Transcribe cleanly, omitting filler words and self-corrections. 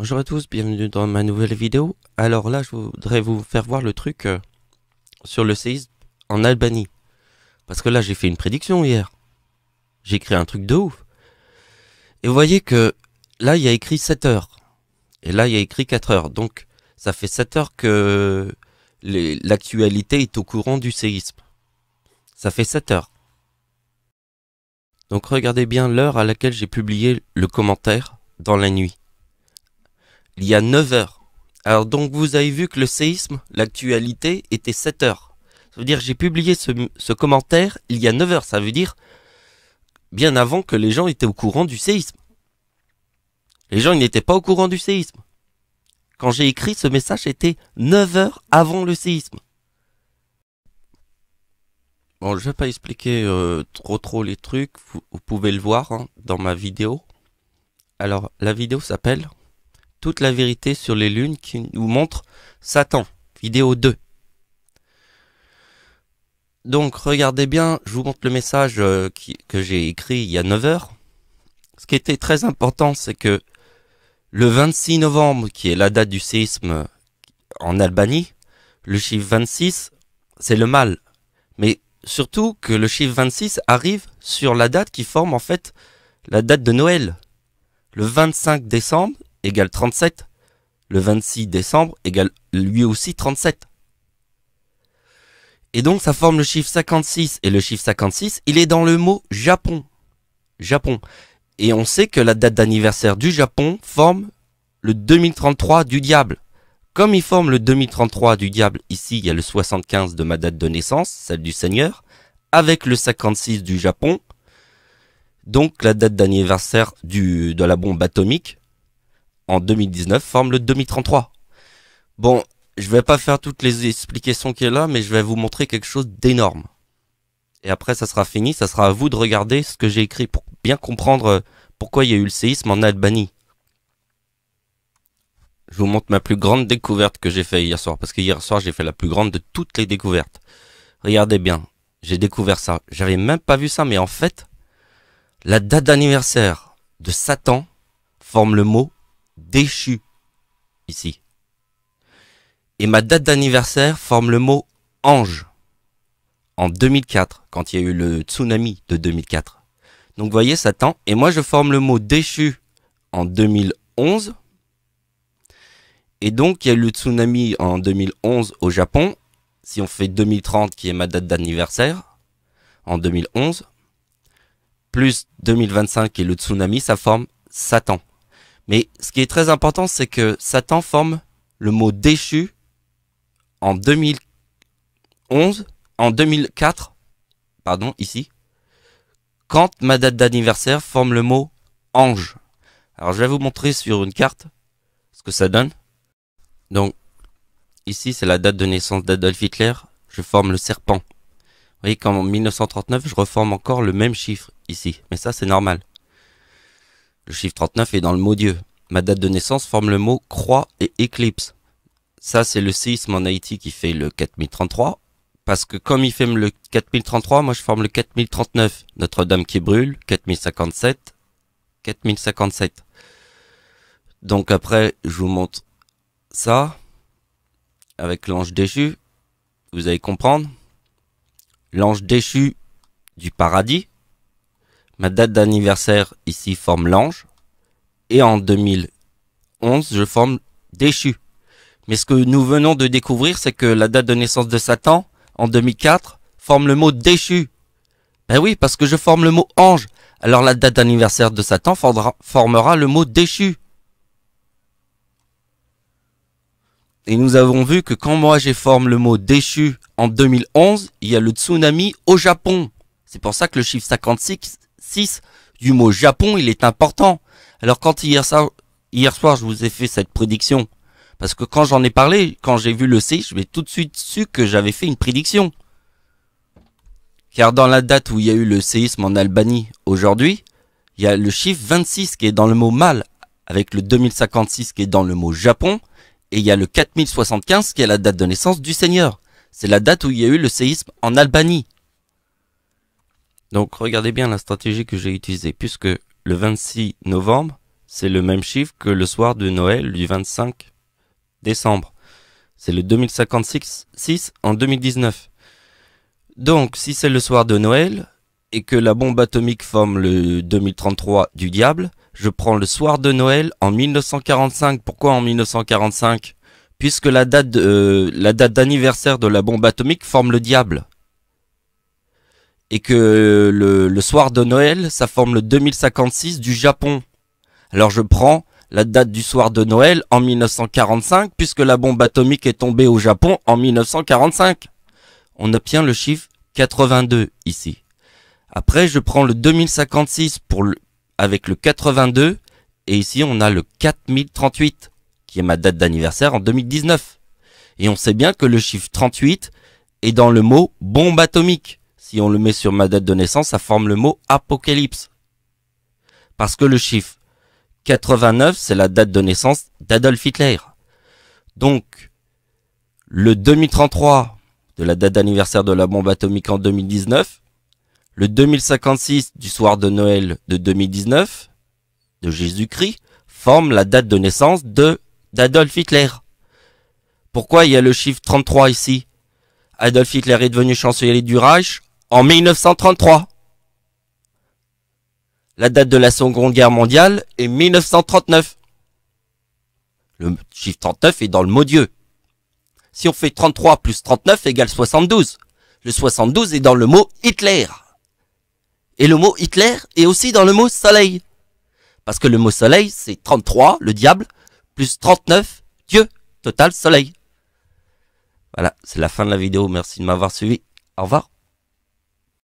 Bonjour à tous, bienvenue dans ma nouvelle vidéo. Alors là, je voudrais vous faire voir le truc sur le séisme en Albanie. Parce que là, j'ai fait une prédiction hier. J'ai écrit un truc de ouf. Et vous voyez que là, il y a écrit 7 heures. Et là, il y a écrit 4 heures. Donc, ça fait 7 heures que l'actualité est au courant du séisme. Ça fait 7 heures. Donc, regardez bien l'heure à laquelle j'ai publié le commentaire dans la nuit. Il y a 9 heures. Alors donc vous avez vu que le séisme, l'actualité, était 7 heures. Ça veut dire que j'ai publié ce commentaire il y a 9 heures. Ça veut dire bien avant que les gens étaient au courant du séisme. Les gens ils n'étaient pas au courant du séisme. Quand j'ai écrit ce message, c'était 9 heures avant le séisme. Bon, je vais pas expliquer trop les trucs. Vous pouvez le voir dans ma vidéo. Alors la vidéo s'appelle toute la vérité sur les lunes qui nous montre Satan, vidéo 2. Donc regardez bien, je vous montre le message que j'ai écrit il y a 9 heures. Ce qui était très important, c'est que le 26 novembre, qui est la date du séisme en Albanie, le chiffre 26, c'est le mal. Mais surtout que le chiffre 26 arrive sur la date qui forme en fait la date de Noël. Le 25 décembre égale 37. Le 26 décembre égale lui aussi 37. Et donc ça forme le chiffre 56. Et le chiffre 56, il est dans le mot Japon. Japon. Et on sait que la date d'anniversaire du Japon forme le 2033 du diable. Comme il forme le 2033 du diable, ici il y a le 75 de ma date de naissance, celle du Seigneur, avec le 56 du Japon. Donc la date d'anniversaire de la bombe atomique en 2019 forme le 2033. Bon, je vais pas faire toutes les explications qu'il y a là, mais je vais vous montrer quelque chose d'énorme. Et après ça sera fini, ça sera à vous de regarder ce que j'ai écrit pour bien comprendre pourquoi il y a eu le séisme en Albanie. Je vous montre ma plus grande découverte que j'ai fait hier soir, parce que hier soir j'ai fait la plus grande de toutes les découvertes. Regardez bien, j'ai découvert ça. J'avais même pas vu ça, mais en fait, la date d'anniversaire de Satan forme le mot déchu, ici. Et ma date d'anniversaire forme le mot ange, en 2004, quand il y a eu le tsunami de 2004. Donc vous voyez Satan, et moi je forme le mot déchu en 2011. Et donc il y a eu le tsunami en 2011 au Japon. Si on fait 2030 qui est ma date d'anniversaire, en 2011, plus 2025 qui est le tsunami, ça forme Satan. Mais ce qui est très important, c'est que Satan forme le mot déchu en 2011, en 2004, pardon, ici, quand ma date d'anniversaire forme le mot ange. Alors je vais vous montrer sur une carte ce que ça donne. Donc, ici c'est la date de naissance d'Adolf Hitler, je forme le serpent. Vous voyez qu'en 1939, je reforme encore le même chiffre ici, mais ça c'est normal. Le chiffre 39 est dans le mot Dieu. Ma date de naissance forme le mot croix et éclipse. Ça, c'est le séisme en Haïti qui fait le 4033. Parce que comme il fait le 4033, moi je forme le 4039. Notre-Dame qui brûle, 4057, 4057. Donc après, je vous montre ça, avec l'ange déchu. Vous allez comprendre. L'ange déchu du paradis. Ma date d'anniversaire ici forme l'ange. Et en 2011, je forme déchu. Mais ce que nous venons de découvrir, c'est que la date de naissance de Satan, en 2004, forme le mot déchu. Ben oui, parce que je forme le mot ange. Alors la date d'anniversaire de Satan formera le mot déchu. Et nous avons vu que quand moi j'ai formé le mot déchu en 2011, il y a le tsunami au Japon. C'est pour ça que le chiffre 56 du mot Japon, il est important. Alors quand hier soir, je vous ai fait cette prédiction, parce que quand j'en ai parlé, quand j'ai vu le séisme, j'ai tout de suite su que j'avais fait une prédiction. Car dans la date où il y a eu le séisme en Albanie aujourd'hui, il y a le chiffre 26 qui est dans le mot mal, avec le 2056 qui est dans le mot Japon, et il y a le 4075 qui est la date de naissance du Seigneur. C'est la date où il y a eu le séisme en Albanie. Donc regardez bien la stratégie que j'ai utilisée, puisque le 26 novembre, c'est le même chiffre que le soir de Noël du 25 décembre. C'est le 2056 en 2019. Donc, si c'est le soir de Noël, et que la bombe atomique forme le 2033 du diable, je prends le soir de Noël en 1945. Pourquoi en 1945? Puisque la date d'anniversaire de la bombe atomique forme le diable. Et que le soir de Noël, ça forme le 2056 du Japon. Alors je prends la date du soir de Noël en 1945, puisque la bombe atomique est tombée au Japon en 1945. On obtient le chiffre 82 ici. Après, je prends le 2056 avec le 82, et ici on a le 4038, qui est ma date d'anniversaire en 2019. Et on sait bien que le chiffre 38 est dans le mot bombe atomique. Si on le met sur ma date de naissance, ça forme le mot apocalypse. Parce que le chiffre 89, c'est la date de naissance d'Adolf Hitler. Donc, le 2033 de la date d'anniversaire de la bombe atomique en 2019, le 2056 du soir de Noël de 2019, de Jésus-Christ, forme la date de naissance d'Adolf Hitler. Pourquoi il y a le chiffre 33 ici? Adolf Hitler est devenu chancelier du Reich en 1933. La date de la Seconde Guerre mondiale est 1939. Le chiffre 39 est dans le mot Dieu. Si on fait 33 plus 39 égale 72. Le 72 est dans le mot Hitler. Et le mot Hitler est aussi dans le mot soleil. Parce que le mot soleil, c'est 33, le diable, plus 39, Dieu, total soleil. Voilà, c'est la fin de la vidéo. Merci de m'avoir suivi. Au revoir.